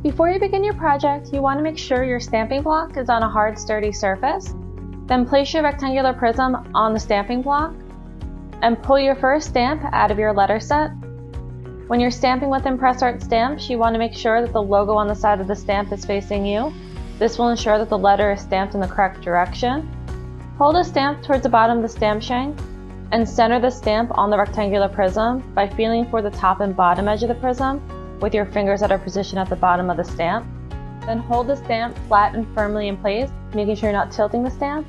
Before you begin your project, you want to make sure your stamping block is on a hard, sturdy surface. Then place your rectangular prism on the stamping block and pull your first stamp out of your letter set. When you're stamping with ImpressArt stamps, you want to make sure that the logo on the side of the stamp is facing you. This will ensure that the letter is stamped in the correct direction. Hold a stamp towards the bottom of the stamp shank and center the stamp on the rectangular prism by feeling for the top and bottom edge of the prism with your fingers that are positioned at the bottom of the stamp. Then hold the stamp flat and firmly in place, making sure you're not tilting the stamp,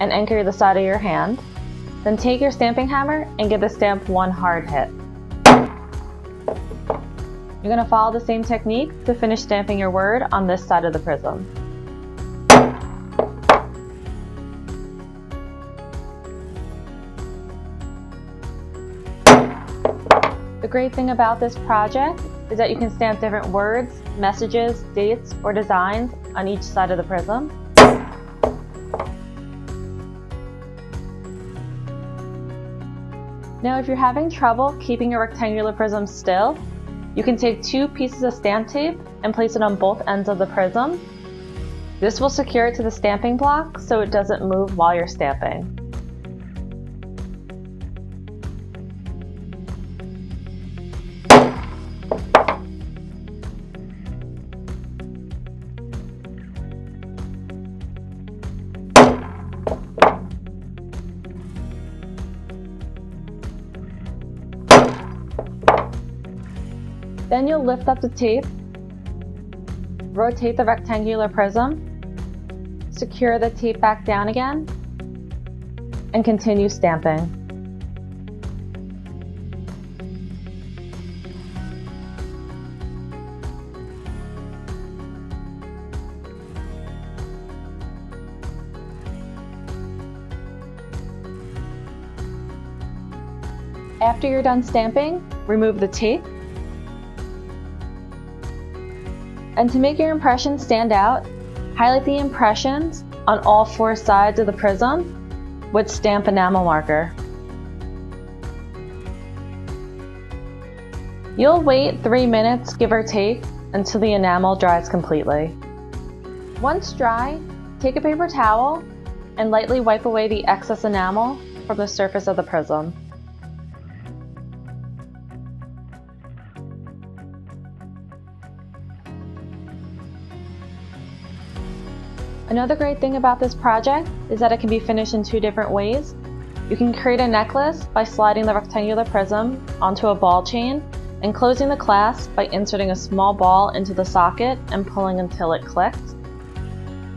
and anchor the side of your hand. Then take your stamping hammer and give the stamp one hard hit. You're going to follow the same technique to finish stamping your word on this side of the prism. The great thing about this project is that you can stamp different words, messages, dates, or designs on each side of the prism. Now, if you're having trouble keeping your rectangular prism still, you can take 2 pieces of stamp tape and place it on both ends of the prism. This will secure it to the stamping block so it doesn't move while you're stamping. Then you'll lift up the tape, rotate the rectangular prism, secure the tape back down again, and continue stamping. After you're done stamping, remove the tape. And to make your impressions stand out, highlight the impressions on all 4 sides of the prism with stamp enamel marker. You'll wait 3 minutes, give or take, until the enamel dries completely. Once dry, take a paper towel and lightly wipe away the excess enamel from the surface of the prism. Another great thing about this project is that it can be finished in 2 different ways. You can create a necklace by sliding the rectangular prism onto a ball chain and closing the clasp by inserting a small ball into the socket and pulling until it clicks.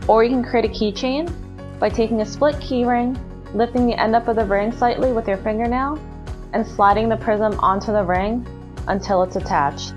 Or you can create a keychain by taking a split key ring, lifting the end up of the ring slightly with your fingernail, and sliding the prism onto the ring until it's attached.